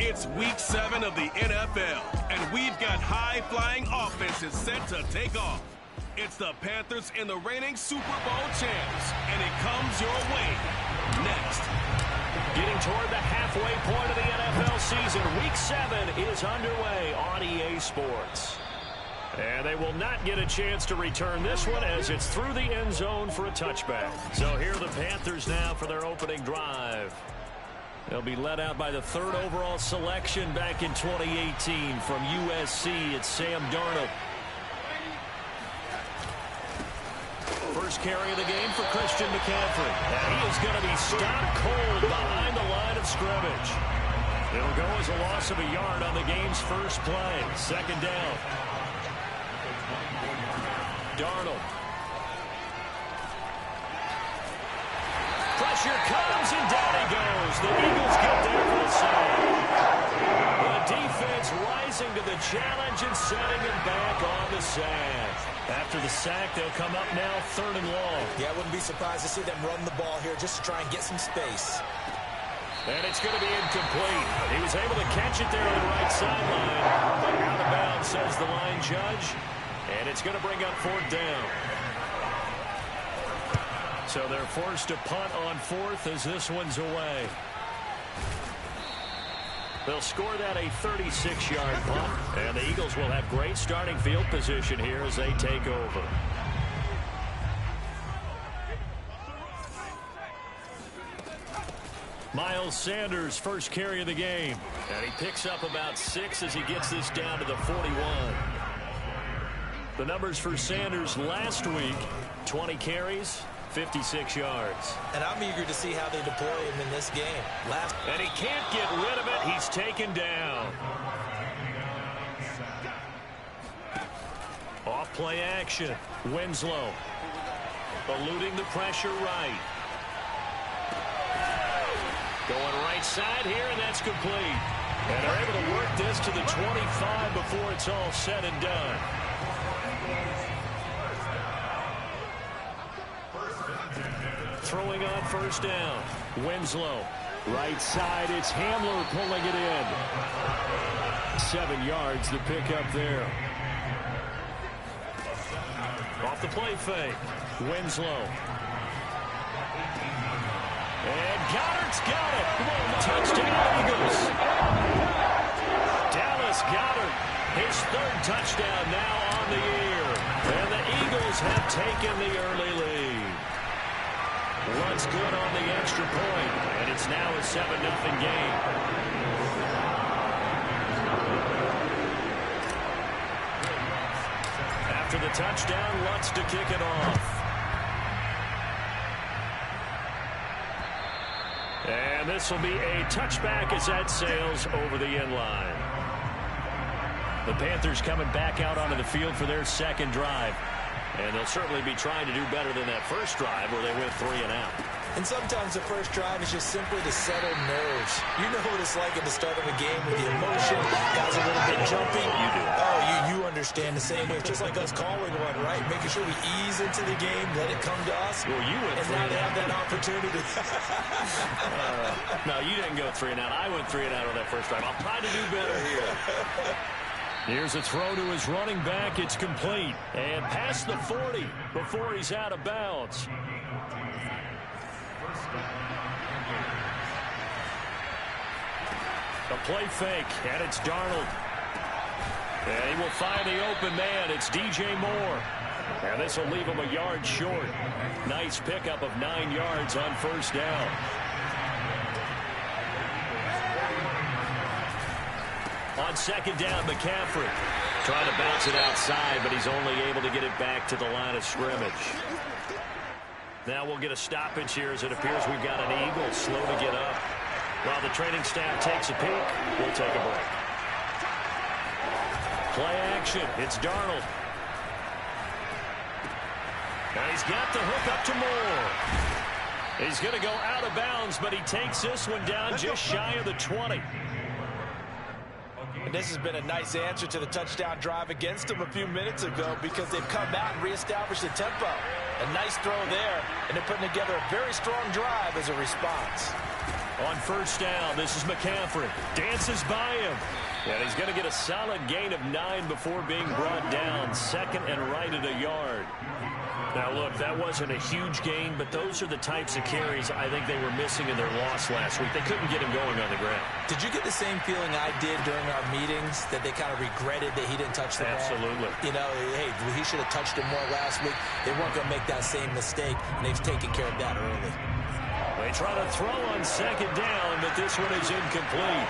It's week 7 of the NFL, and we've got high-flying offenses set to take off. It's the Panthers and the reigning Super Bowl champs, and it comes your way next. Getting toward the halfway point of the NFL season, week 7 is underway on EA Sports. And they will not get a chance to return this one as it's through the end zone for a touchback. So here are the Panthers now for their opening drive. They'll be led out by the 3rd overall selection back in 2018 from USC. It's Sam Darnold. First carry of the game for Christian McCaffrey. And he is going to be stopped cold behind the line of scrimmage. It'll go as a loss of a yard on the game's first play. 2nd down. Darnold. Pressure comes, and down he goes. The Eagles get there for the sack. The defense rising to the challenge and setting him back on the sack. After the sack, they'll come up now 3rd and long. Yeah, I wouldn't be surprised to see them run the ball here just to try and get some space. And it's going to be incomplete. He was able to catch it there on the right sideline. But out of bounds, says the line judge. And it's going to bring up 4th down. So they're forced to punt on 4th as this one's away. They'll score that a 36-yard punt. And the Eagles will have great starting field position here as they take over. Miles Sanders, first carry of the game. And he picks up about 6 as he gets this down to the 41. The numbers for Sanders last week, 20 carries, 56 yards. And I'm eager to see how they deploy him in this game. And he can't get rid of it. He's taken down. Off play action. Winslow eluding the pressure right. Going right side here, and that's complete. And they're able to work this to the 25 before it's all said and done. Throwing on 1st down. Winslow. Right side, it's Hamler pulling it in. 7 yards to pick up there. Off the play fake. Winslow. And Goddard's got it. Touchdown, Eagles. Dallas Goedert, his 3rd touchdown now on the year. And the Eagles have taken the early lead. Runs good on the extra point, and it's now a 7-0 game. After the touchdown, Lutz to kick it off. And this will be a touchback as that sails over the end line. The Panthers coming back out onto the field for their 2nd drive. And they'll certainly be trying to do better than that first drive where they went 3 and out. And sometimes the first drive is just simply to settle nerves. You know what it's like at the start of a game with the emotion. Guys a little bit jumpy. You do. Oh, you understand the same way. It's just like us calling one, right? Making sure we ease into the game, let it come to us. Well, you went and 3 now and they out. have that opportunity. No, you didn't go 3 and out. I went 3 and out on that first drive. I'll try to do better here. Here's a throw to his running back. It's complete. And past the 40 before he's out of bounds. A play fake, and it's Darnold. And he will find the open man. It's DJ Moore. And this will leave him a yard short. Nice pickup of 9 yards on 1st down. On 2nd down, McCaffrey trying to bounce it outside, but he's only able to get it back to the line of scrimmage. Now we'll get a stoppage here as it appears we've got an Eagle slow to get up. While the training staff takes a peek, we'll take a break. Play action. It's Darnold. Now he's got the hook up to Moore. He's going to go out of bounds, but he takes this one down just shy of the 20. And this has been a nice answer to the touchdown drive against them a few minutes ago because they've come out and reestablished the tempo. A nice throw there, and they're putting together a very strong drive as a response. On first down, this is McCaffrey. Dances by him. And he's going to get a solid gain of 9 before being brought down. Second and right at a yard. Now, look, that wasn't a huge gain, but those are the types of carries I think they were missing in their loss last week. They couldn't get him going on the ground. Did you get the same feeling I did during our meetings, that they kind of regretted that he didn't touch the ball? Absolutely. You know, hey, he should have touched him more last week. They weren't going to make that same mistake, and they've taken care of that early. They try to throw on second down, but this one is incomplete.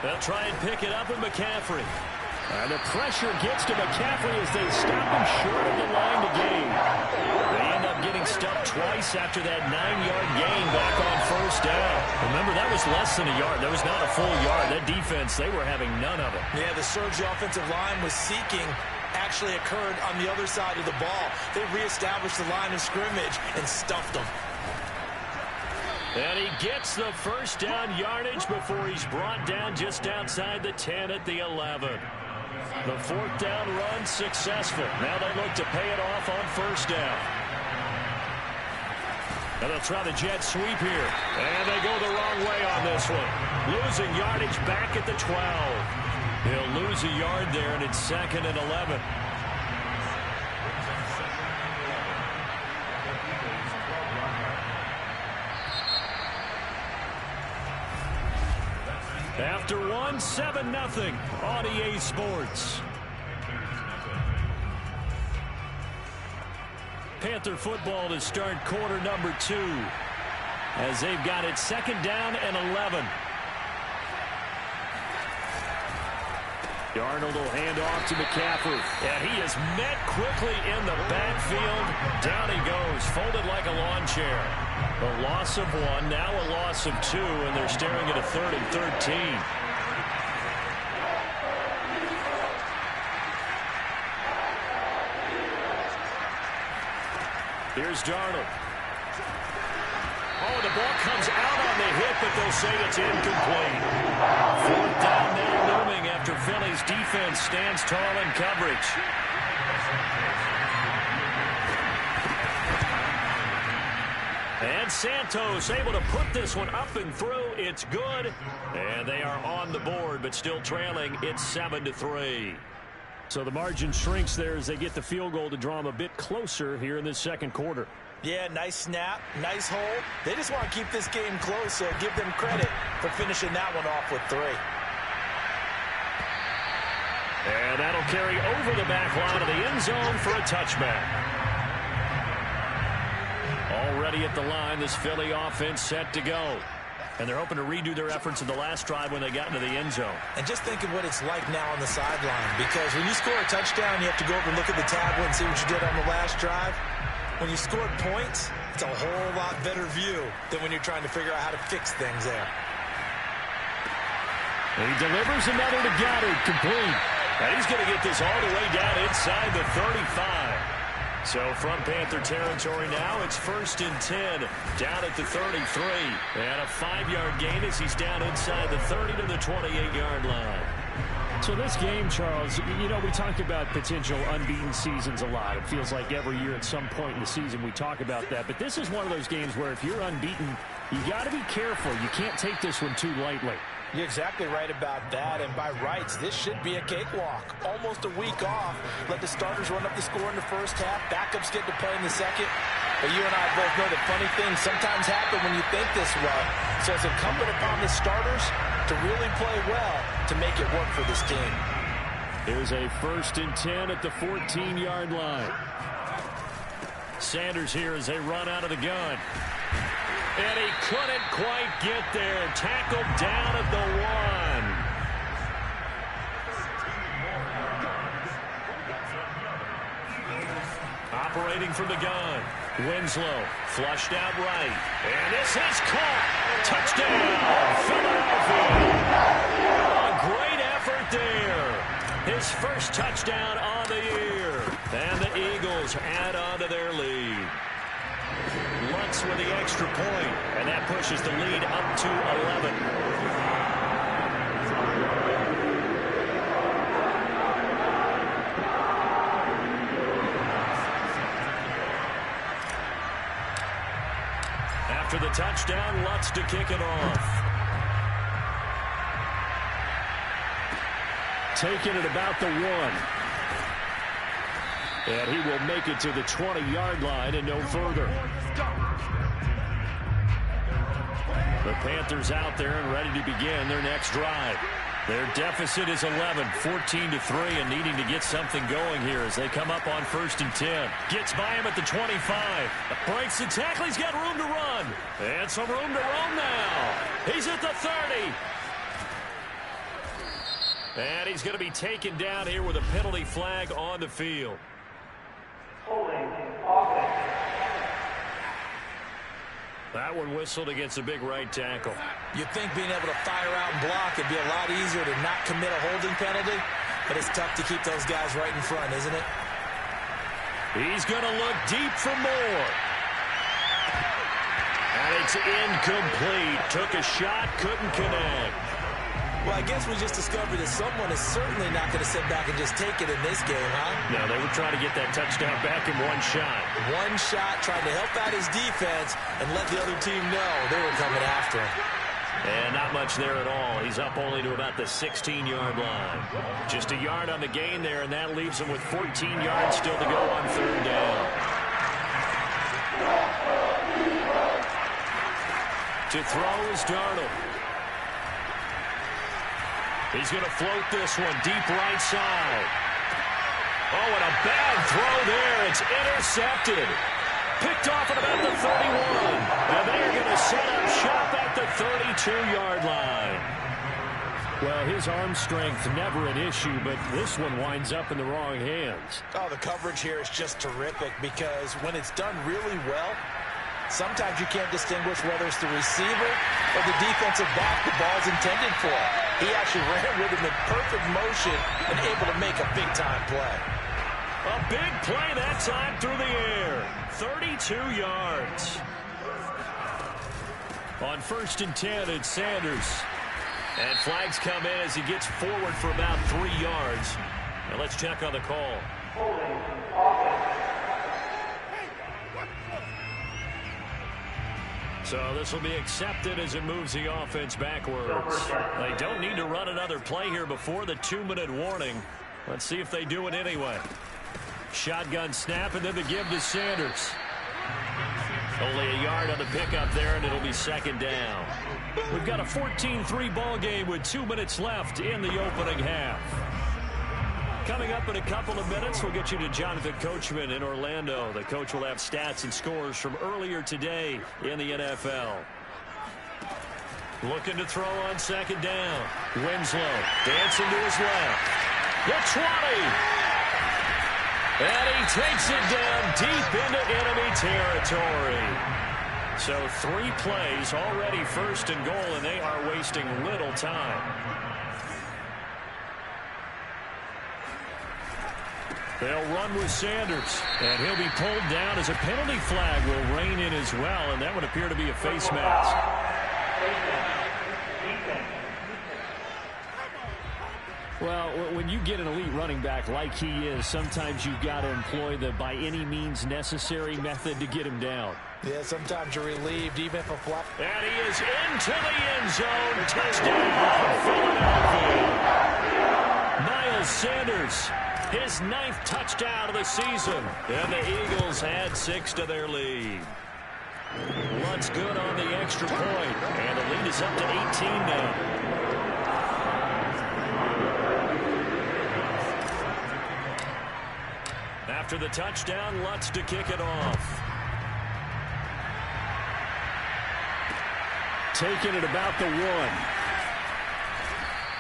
They'll try and pick it up with McCaffrey. And the pressure gets to McCaffrey as they stop him short of the line to gain. They end up getting stuffed twice after that 9-yard gain back on first down. Remember, that was less than a yard. That was not a full yard. That defense, they were having none of it. Yeah, the surge the offensive line was seeking actually occurred on the other side of the ball. They reestablished the line of scrimmage and stuffed them. And he gets the first down yardage before he's brought down just outside the 10 at the 11. The fourth down run successful. Now they look to pay it off on first down. And they'll try the jet sweep here. And they go the wrong way on this one. Losing yardage back at the 12. He'll lose a yard there, and it's second and 11. After one, 7-0 on EA Sports. Panther football to start quarter number 2 as they've got it second down and 11. Darnold will hand off to McCaffrey. And he is met quickly in the backfield. Down he goes, folded like a lawn chair. A loss of 1, now a loss of 2, and they're staring at a 3rd and 13. Here's Darnold. Oh, the ball comes out on the hit, but they'll say it's incomplete. Fourth down now looming after Philly's defense stands tall in coverage. And Santos able to put this one up and through. It's good. And they are on the board, but still trailing. It's 7-3. So the margin shrinks there as they get the field goal to draw them a bit closer here in this second quarter. Yeah, nice snap, nice hold. They just want to keep this game close, so give them credit for finishing that one off with 3. And that'll carry over the back line of the end zone for a touchback. Already at the line, this Philly offense set to go. And they're hoping to redo their efforts in the last drive when they got into the end zone. And just think of what it's like now on the sideline, because when you score a touchdown, you have to go over and look at the tablet and see what you did on the last drive. When you scored points, it's a whole lot better view than when you're trying to figure out how to fix things there. And he delivers another to Goddard, complete. And he's going to get this all the way down inside the 35. So from Panther territory now, it's 1st and 10, down at the 33. And a 5-yard gain as he's down inside the 30 to the 28-yard line. So this game, Charles, you know, we talk about potential unbeaten seasons a lot. It feels like every year at some point in the season we talk about that. But this is one of those games where if you're unbeaten, you got to be careful. You can't take this one too lightly. You're exactly right about that, and by rights, this should be a cakewalk. Almost a week off. Let the starters run up the score in the first half. Backups get to play in the second. But you and I both know the funny things sometimes happen when you think this way. So it's incumbent upon the starters to really play well to make it work for this team. Here's a 1st and 10 at the 14-yard line. Sanders here as they run out of the gun. And he couldn't quite get there. Tackled down at the 1. Operating from the gun. Winslow flushed out right. And this is caught. Touchdown, Philadelphia. A great effort there. His first touchdown on the year. And the Eagles add on to their lead. Lutz with the extra point, and that pushes the lead up to 11. the touchdown, Lutz to kick it off. Taking it about the 1. And he will make it to the 20-yard line and no further. The Panthers out there and ready to begin their next drive. Their deficit is 11, 14-3, and needing to get something going here as they come up on 1st and 10. Gets by him at the 25. Breaks the tackle. He's got room to run. And some room to roam now. He's at the 30. And he's going to be taken down here with a penalty flag on the field. That one whistled against a big right tackle. You'd think being able to fire out and block would be a lot easier to not commit a holding penalty, but it's tough to keep those guys right in front, isn't it? He's going to look deep for more. And it's incomplete. Took a shot, couldn't connect. Well, I guess we just discovered that someone is certainly not going to sit back and just take it in this game, huh? No, they were trying to get that touchdown back in one shot. One shot, trying to help out his defense and let the other team know they were coming after him. And not much there at all. He's up only to about the 16-yard line. Just a yard on the gain there, and that leaves him with 14 yards still to go on 3rd down. To throw is Darnold. He's going to float this one deep right side. Oh, and a bad throw there. It's intercepted. Picked off at about the 31. And they're going to set up shop at the 32-yard line. Well, his arm strength never an issue, but this one winds up in the wrong hands. Oh, the coverage here is just terrific because when it's done really well, sometimes you can't distinguish whether it's the receiver or the defensive back the ball's intended for. He actually ran with him in perfect motion and able to make a big-time play. A big play that time through the air. 32 yards. On 1st and 10, it's Sanders. And flags come in as he gets forward for about 3 yards. Now let's check on the call. So this will be accepted as it moves the offense backwards. They don't need to run another play here before the 2-minute warning. Let's see if they do it anyway. Shotgun snap and then the give to Sanders. Only a yard on the pickup there, and it'll be 2nd down. We've got a 14-3 ball game with 2 minutes left in the opening half. Coming up in a couple of minutes, we'll get you to Jonathan Coachman in Orlando. The coach will have stats and scores from earlier today in the NFL. Looking to throw on 2nd down. Winslow dancing to his left. The 20. And he takes it down deep into enemy territory. So 3 plays already 1st and goal, and they are wasting little time. They'll run with Sanders, and he'll be pulled down as a penalty flag will rein in as well, and that would appear to be a face mask. Well, when you get an elite running back like he is, sometimes you've got to employ the by any means necessary method to get him down. Yeah, sometimes you're relieved even if a flat. And he is into the end zone. Touchdown, Philadelphia. Miles Sanders, his 9th touchdown of the season. And the Eagles add 6 to their lead. Lutz good on the extra point. And the lead is up to 18 now. After the touchdown, Lutz to kick it off. Taking it about the 1.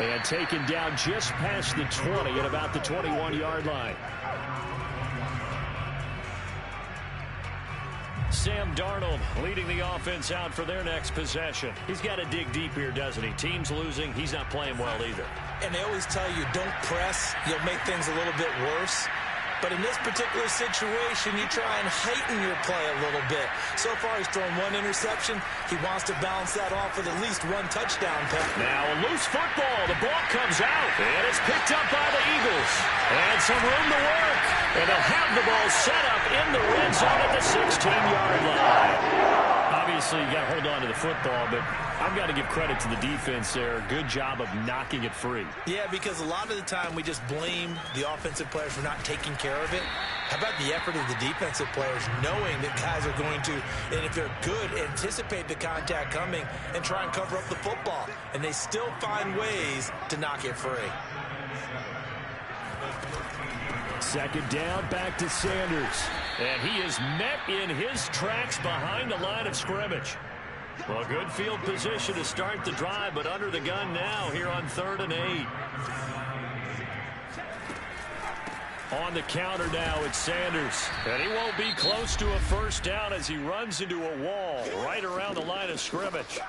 And taken down just past the 20 at about the 21-yard line. Sam Darnold leading the offense out for their next possession. He's got to dig deep here, doesn't he? Team's losing. He's not playing well either. And they always tell you, don't press. You'll make things a little bit worse. But in this particular situation, you try and heighten your play a little bit. So far, he's thrown 1 interception. He wants to balance that off with at least 1 touchdown pass. Now a loose football. The ball comes out, and it's picked up by the Eagles. And some room to work. And they'll have the ball set up in the red zone at the 16-yard line. A obviously, you got to hold on to the football, but I've got to give credit to the defense there. Good job of knocking it free. Yeah, because a lot of the time we just blame the offensive players for not taking care of it. How about the effort of the defensive players knowing that guys are going to, and if they're good, anticipate the contact coming and try and cover up the football. And they still find ways to knock it free. Second down, back to Sanders. And he is met in his tracks behind the line of scrimmage. Well, good field position to start the drive, but under the gun now here on 3rd and 8. On the counter now, it's Sanders. And he won't be close to a first down as he runs into a wall right around the line of scrimmage.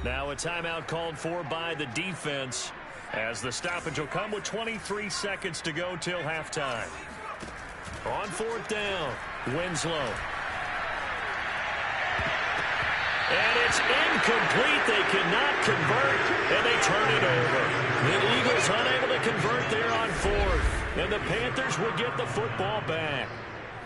Now a timeout called for by the defense, as the stoppage will come with 23 seconds to go till halftime. On 4th down, Winslow. And it's incomplete. They cannot convert, and they turn it over. The Eagles unable to convert there on 4th, and the Panthers will get the football back.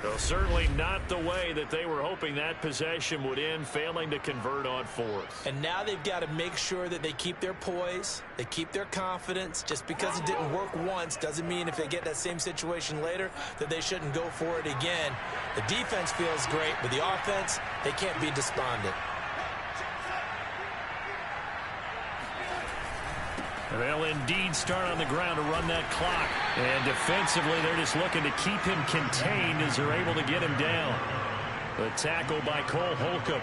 Though certainly not the way that they were hoping that possession would end, failing to convert on 4th. And now they've got to make sure that they keep their poise, they keep their confidence. Just because it didn't work once doesn't mean if they get that same situation later that they shouldn't go for it again. The defense feels great, but the offense, they can't be despondent. They'll indeed start on the ground to run that clock. And defensively, they're just looking to keep him contained as they're able to get him down. The tackle by Cole Holcomb.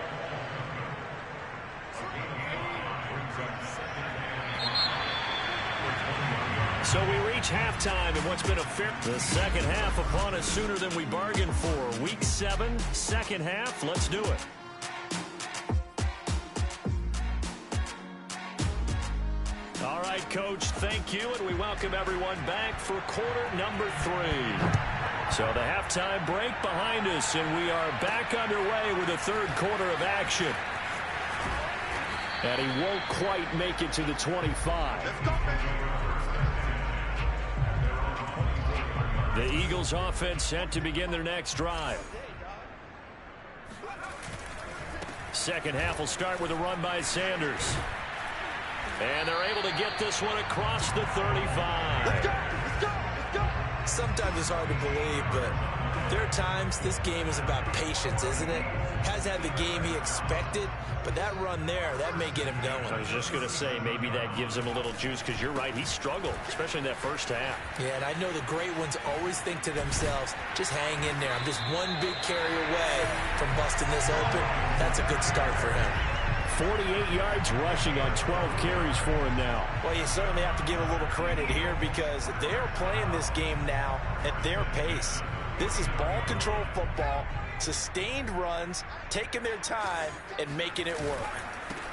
So we reach halftime in what's been the second half upon us sooner than we bargained for. Week 7, second half. Let's do it. All right, Coach, thank you, and we welcome everyone back for quarter number 3. So the halftime break behind us, and we are back underway with the third quarter of action. And he won't quite make it to the 25. The Eagles offense set to begin their next drive. Second half will start with a run by Sanders. And they're able to get this one across the 35. Let's go, let's go, let's go. Sometimes it's hard to believe, but there are times this game is about patience, isn't it? Hasn't had the game he expected, but that run there, that may get him going. I was just going to say, maybe that gives him a little juice, because you're right, he struggled, especially in that first half. Yeah, and I know the great ones always think to themselves, just hang in there. I'm just one big carry away from busting this open. That's a good start for him. 48 yards rushing on 12 carries for him now. Well, you certainly have to give a little credit here because they're playing this game now at their pace. This is ball control football, sustained runs, taking their time, and making it work.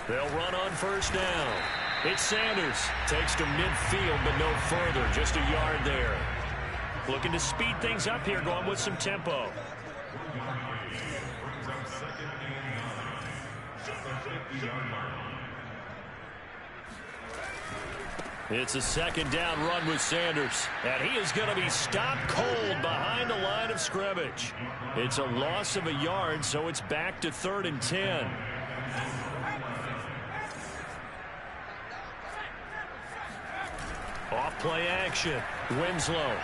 They'll run on first down. It's Sanders. Takes to midfield, but no further. Just a yard there. Looking to speed things up here, going with some tempo. It's a second down run with Sanders, and he is going to be stopped cold behind the line of scrimmage. It's a loss of a yard, so it's back to 3rd and 10. Off play action. Winslow.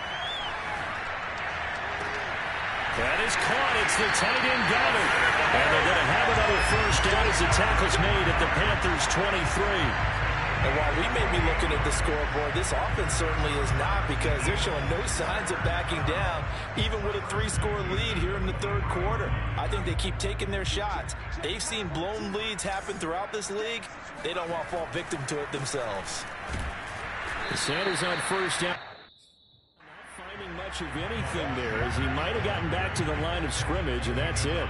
That is caught. It's the tight end Goddard. And they're going to have another first down as the tackle's made at the Panthers' 23. And while we may be looking at the scoreboard, this offense certainly is not, because they're showing no signs of backing down, even with a 3-score lead here in the third quarter. I think they keep taking their shots. They've seen blown leads happen throughout this league. They don't want to fall victim to it themselves. Sanders on first down. Not finding much of anything there, as he might have gotten back to the line of scrimmage, and that's it.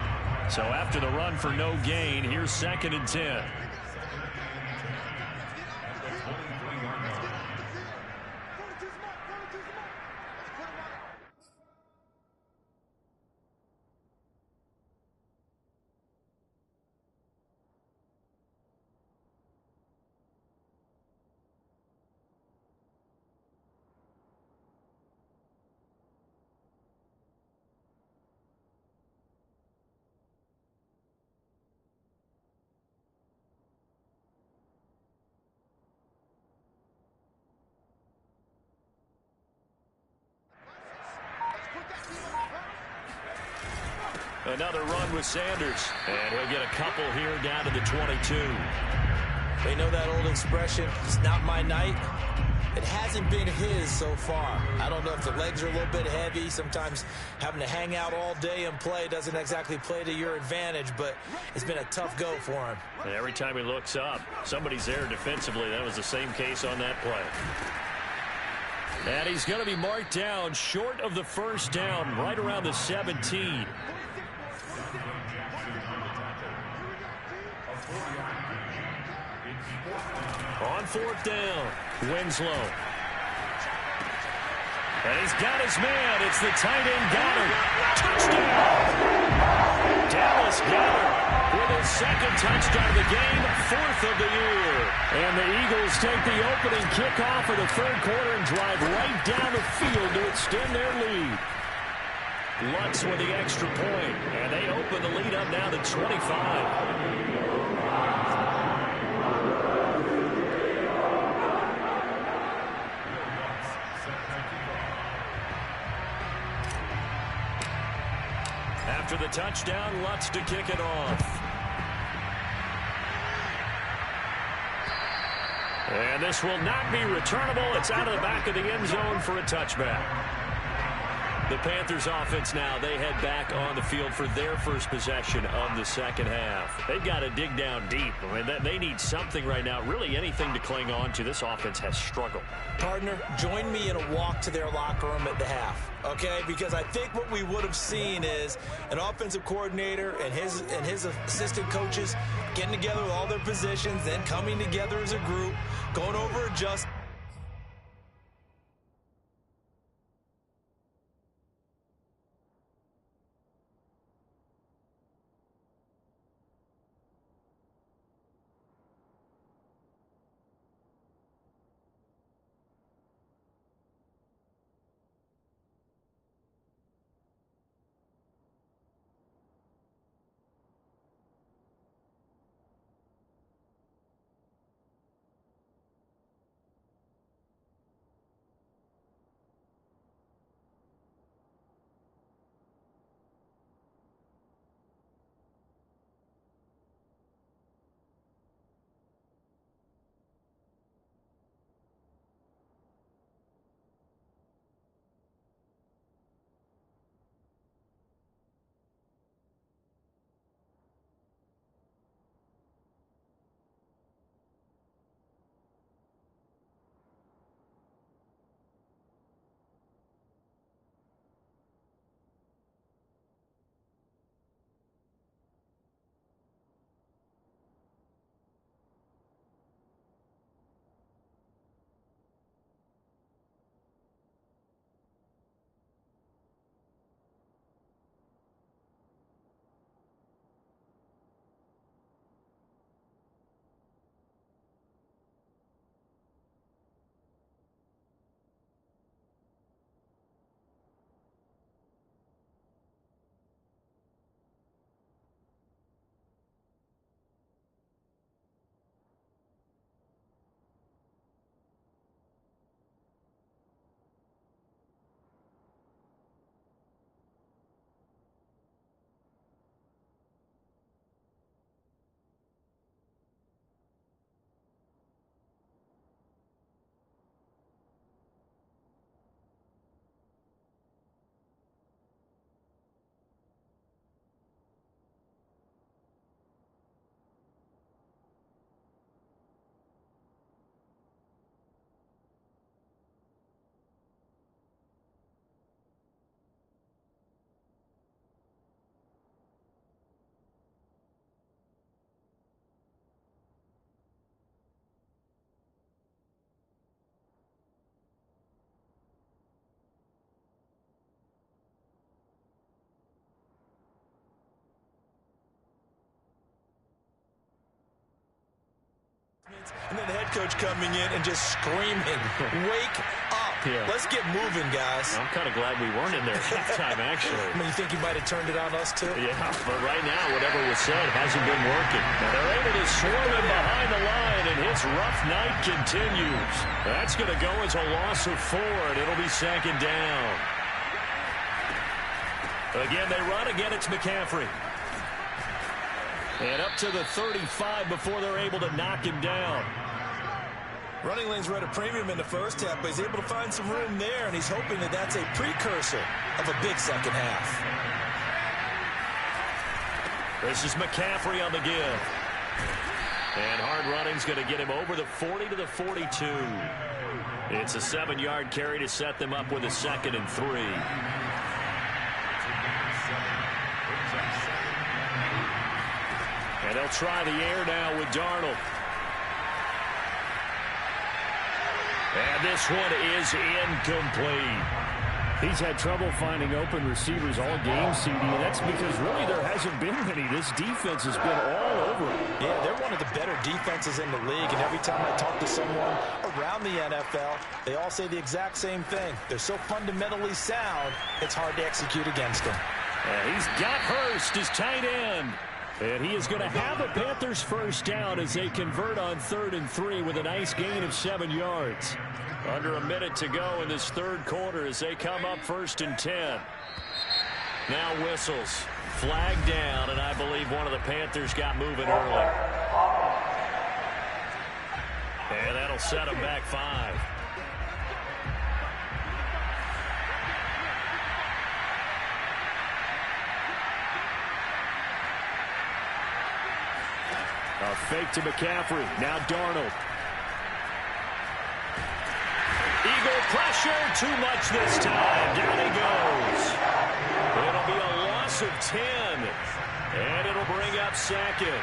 So after the run for no gain, here's 2nd and 10. Another run with Sanders. And he'll get a couple here down to the 22. They know that old expression, it's not my night. It hasn't been his so far. I don't know if the legs are a little bit heavy. Sometimes having to hang out all day and play doesn't exactly play to your advantage, but it's been a tough go for him. And every time he looks up, somebody's there defensively. That was the same case on that play. And he's going to be marked down short of the first down, right around the 17. On fourth down, Winslow. And he's got his man. It's the tight end Goddard. Touchdown! Dallas Goedert with his second touchdown of the game, fourth of the year. And the Eagles take the opening kickoff of the third quarter and drive right down the field to extend their lead. Lutz with the extra point, and they open the lead up now to 25. After the touchdown, Lutz to kick it off. And this will not be returnable. It's out of the back of the end zone for a touchback. The Panthers offense now, they head back on the field for their first possession of the second half. They've got to dig down deep. I mean, they need something right now, really anything to cling on to. This offense has struggled. Partner, join me in a walk to their locker room at the half, okay? Because I think what we would have seen is an offensive coordinator and his assistant coaches getting together with all their positions, then coming together as a group, going over adjustments. And then the head coach coming in and just screaming, wake up. Yeah. Let's get moving, guys. I'm kind of glad we weren't in there at halftime, actually. I mean, you think you might have turned it on us, too? Yeah, but right now, whatever was said hasn't been working. They're able to swarm him behind the line, and his rough night continues. That's going to go as a loss of 4, and it'll be second down. Again, they run. Again, it's McCaffrey. And up to the 35 before they're able to knock him down. Running lanes were at a premium in the first half, but he's able to find some room there, and he's hoping that that's a precursor of a big second half. This is McCaffrey on the give. And hard running's going to get him over the 40 to the 42. It's a 7-yard carry to set them up with a 2nd and 3. And they'll try the air now with Darnold. And this one is incomplete. He's had trouble finding open receivers all game, CD, and that's because really there hasn't been many. This defense has been all over him. Yeah, they're one of the better defenses in the league, and every time I talk to someone around the NFL, they all say the exact same thing. They're so fundamentally sound, it's hard to execute against them. And he's got Hurst, his tight end. And he is going to have a Panthers first down as they convert on 3rd and 3 with a nice gain of 7 yards. Under a minute to go in this third quarter as they come up 1st and 10. Now whistles. Flag down, and I believe one of the Panthers got moving early. And that'll set them back 5. A fake to McCaffrey. Now Darnold. Eagle pressure. Too much this time. Down he goes. It'll be a loss of 10. And it'll bring up 2nd.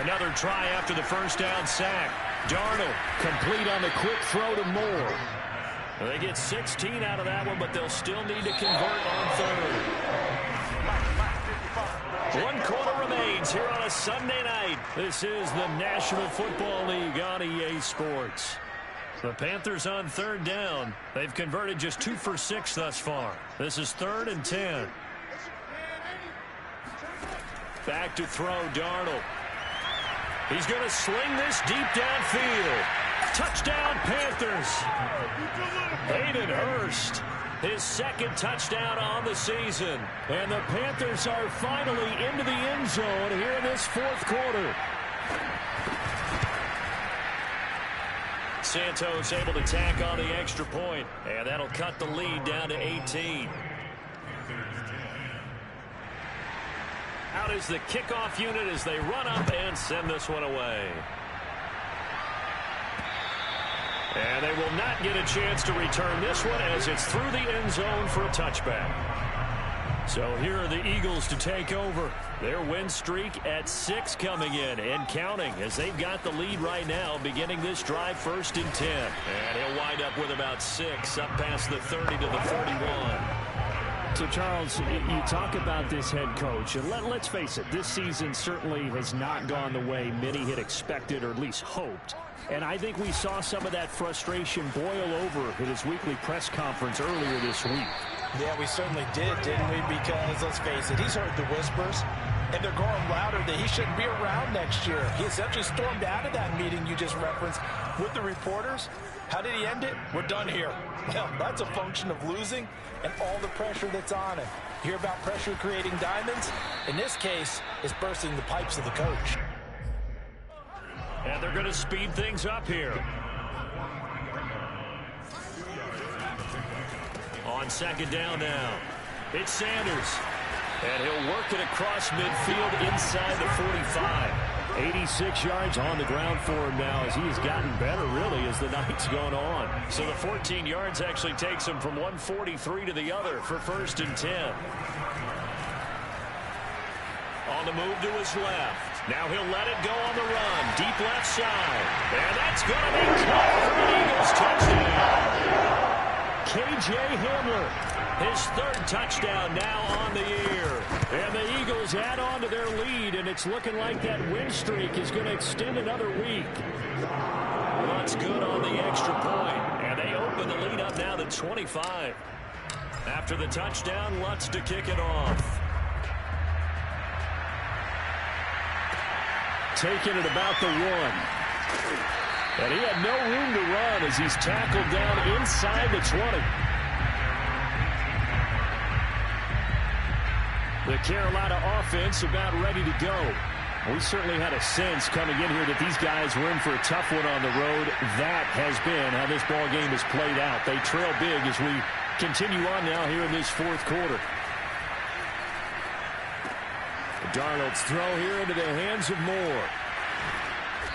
Another try after the first down sack. Darnold complete on the quick throw to Moore. They get 16 out of that one, but they'll still need to convert on 3rd. 1 quarter remains here on a Sunday night. This is the National Football League on EA Sports. The Panthers on 3rd down. They've converted just 2 for 6 thus far. This is 3rd and 10. Back to throw, Darnold. He's going to sling this deep downfield. Touchdown, Panthers. Hayden Hurst. His 2nd touchdown on the season. And the Panthers are finally into the end zone here in this 4th quarter. Santos able to tack on the extra point. And that'll cut the lead down to 18. Out is the kickoff unit as they run up and send this one away. And they will not get a chance to return this one as it's through the end zone for a touchback. So here are the Eagles to take over. Their win streak at 6 coming in and counting as they've got the lead right now beginning this drive 1st and 10. And he'll wind up with about 6 up past the 30 to the 41. So, Charles, you talk about this head coach, and let's face it, this season certainly has not gone the way many had expected or at least hoped. And I think we saw some of that frustration boil over at his weekly press conference earlier this week. Yeah, we certainly did, didn't we? Because, let's face it, he's heard the whispers, and they're growing louder that he shouldn't be around next year. He essentially stormed out of that meeting you just referenced with the reporters. How did he end it? We're done here. Well, that's a function of losing and all the pressure that's on him. You hear about pressure creating diamonds? In this case, it's bursting the pipes of the coach. And they're going to speed things up here. On 2nd down now, it's Sanders. And he'll work it across midfield inside the 45. 86 yards on the ground for him now as he has gotten better, really, as the night's going on. So the 14 yards actually takes him from 143 to the other for 1st and 10. On the move to his left. Now he'll let it go on the run. Deep left side. And that's going to be caught for an Eagles touchdown. K.J. Hamler. His 3rd touchdown now on the year. And the Eagles add on to their lead, and it's looking like that win streak is going to extend another week. Lutz good on the extra point, and they open the lead up now to 25. After the touchdown, Lutz to kick it off. Taking it about the 1. And he had no room to run as he's tackled down inside the 20. The Carolina offense about ready to go. We certainly had a sense coming in here that these guys were in for a tough one on the road. That has been how this ball game has played out. They trail big as we continue on now here in this fourth quarter. Darnold's throw here into the hands of Moore.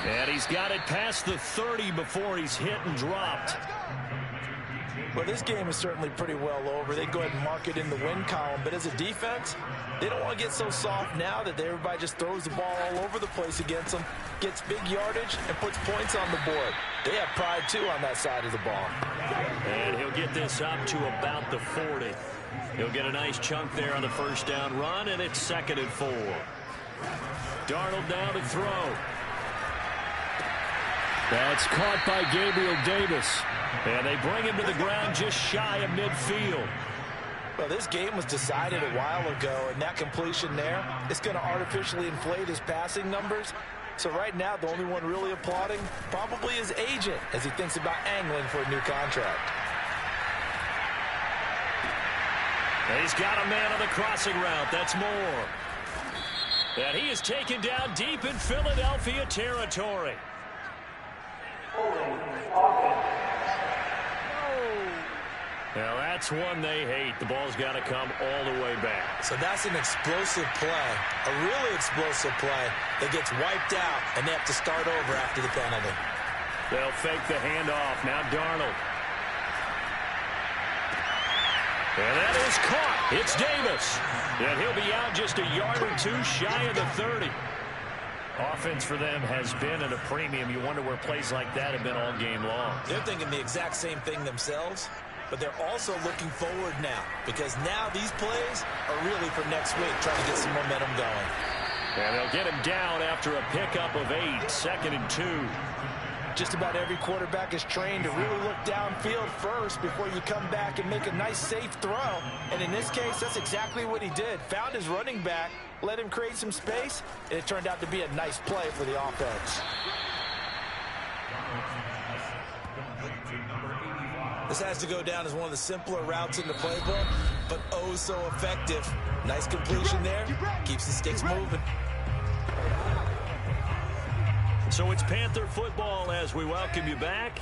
And he's got it past the 30 before he's hit and dropped. Well, this game is certainly pretty well over. They go ahead and mark it in the win column. But as a defense, they don't want to get so soft now that everybody just throws the ball all over the place against them, gets big yardage, and puts points on the board. They have pride, too, on that side of the ball. And he'll get this up to about the 40. He'll get a nice chunk there on the first down run, and it's 2nd and 4. Darnold down to throw. That's caught by Gabriel Davis. And they bring him to the ground just shy of midfield. Well, this game was decided a while ago, and that completion there is going to artificially inflate his passing numbers. So right now, the only one really applauding probably his agent as he thinks about angling for a new contract. He's got a man on the crossing route. That's Moore. And he is taken down deep in Philadelphia territory. Now that's one they hate. The ball's got to come all the way back. So that's an explosive play, a really explosive play that gets wiped out, and they have to start over after the penalty. They'll fake the handoff. Now Darnold. And that is caught. It's Davis. And he'll be out just a yard or two shy of the 30. Offense for them has been at a premium. You wonder where plays like that have been all game long. They're thinking the exact same thing themselves, but they're also looking forward now because now these plays are really for next week, trying to get some momentum going. And they'll get him down after a pickup of 8, 2nd and 2. Just about every quarterback is trained to really look downfield first before you come back and make a nice, safe throw. And in this case, that's exactly what he did. Found his running back, let him create some space, and it turned out to be a nice play for the offense. This has to go down as one of the simpler routes in the playbook, but oh so effective. Nice completion there. Keeps the sticks moving. So it's Panther football as we welcome you back.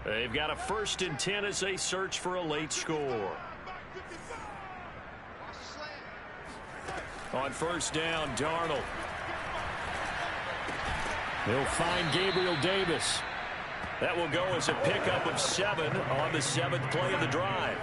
They've got a 1st and 10 as they search for a late score. On first down, Darnold. He'll find Gabriel Davis. That will go as a pickup of 7 on the 7th play of the drive.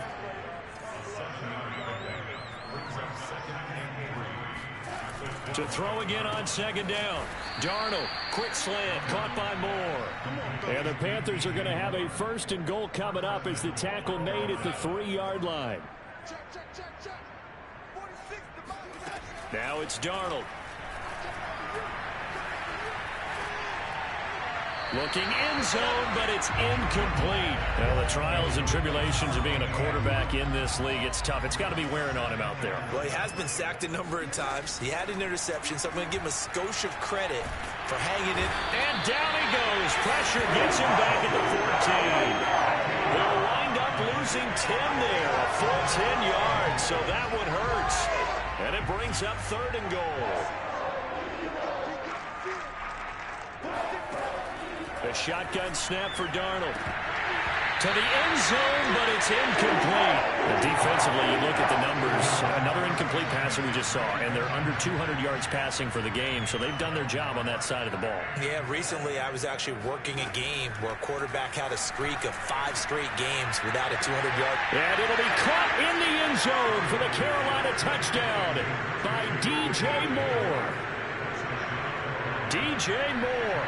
To throw again on 2nd down. Darnold, quick slant, caught by Moore. And the Panthers are going to have a 1st and goal coming up as the tackle made at the 3-yard line. Now it's Darnold. Looking end zone, but it's incomplete. Well, the trials and tribulations of being a quarterback in this league, it's tough. It's got to be wearing on him out there. Well, he has been sacked a number of times. He had an interception, so I'm going to give him a skosh of credit for hanging it. And down he goes. Pressure gets him back at the 14. They'll wind up losing 10 there, a full 10 yards, so that one hurts. And it brings up 3rd and goal. A shotgun snap for Darnold. To the end zone, but it's incomplete. And defensively, you look at the numbers. Another incomplete passer we just saw, and they're under 200 yards passing for the game, so they've done their job on that side of the ball. Yeah, recently I was actually working a game where a quarterback had a streak of 5 straight games without a 200-yard. And it'll be caught in the end zone for the Carolina touchdown by DJ Moore. DJ Moore.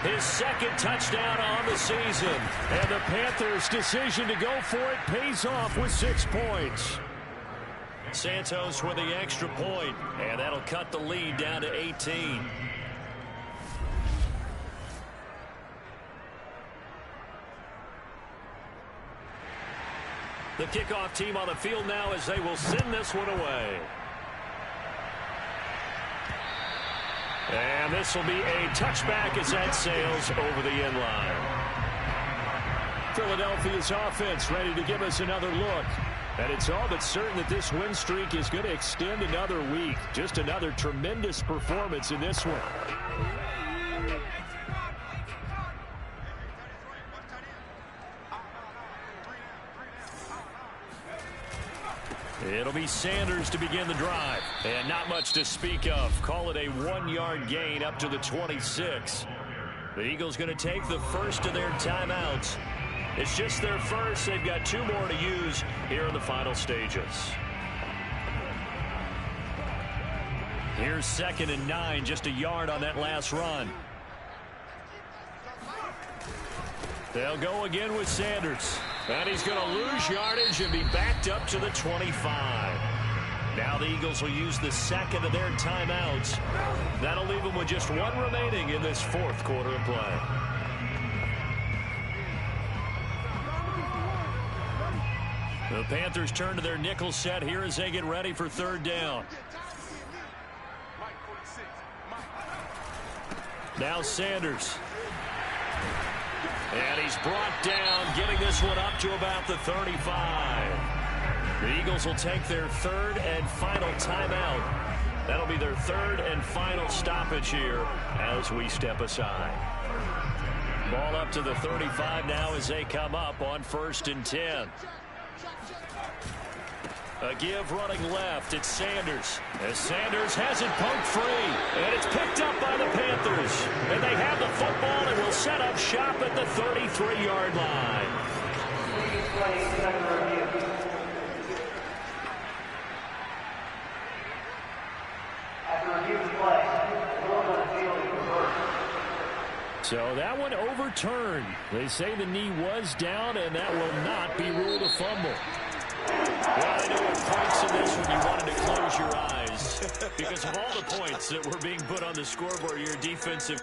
His 2nd touchdown on the season. And the Panthers' decision to go for it pays off with 6 points. Santos with the extra point, and that'll cut the lead down to 18. The kickoff team on the field now as they will send this one away. And this will be a touchback as that sails over the end line. Philadelphia's offense ready to give us another look. And it's all but certain that this win streak is going to extend another week. Just another tremendous performance in this one. It'll be Sanders to begin the drive. And not much to speak of. Call it a 1-yard gain up to the 26. The Eagles going to take the first of their timeouts. It's just their first. They've got 2 more to use here in the final stages. Here's 2nd and 9, just a yard on that last run. They'll go again with Sanders. And he's going to lose yardage and be backed up to the 25. Now the Eagles will use the second of their timeouts. That'll leave them with just 1 remaining in this 4th quarter of play. The Panthers turn to their nickel set here as they get ready for 3rd down. Now Sanders. And he's brought down, getting this one up to about the 35. The Eagles will take their 3rd and final timeout. That'll be their 3rd and final stoppage here as we step aside. Ball up to the 35 now as they come up on 1st and 10. A give running left. It's Sanders. As Sanders has it poked free. And it's picked up by the Panthers. And they have the football and will set up shop at the 33-yard line. So that one overturned. They say the knee was down, and that will not be ruled a fumble. Well, I know at points in this one you wanted to close your eyes because of all the points that were being put on the scoreboard, your defensive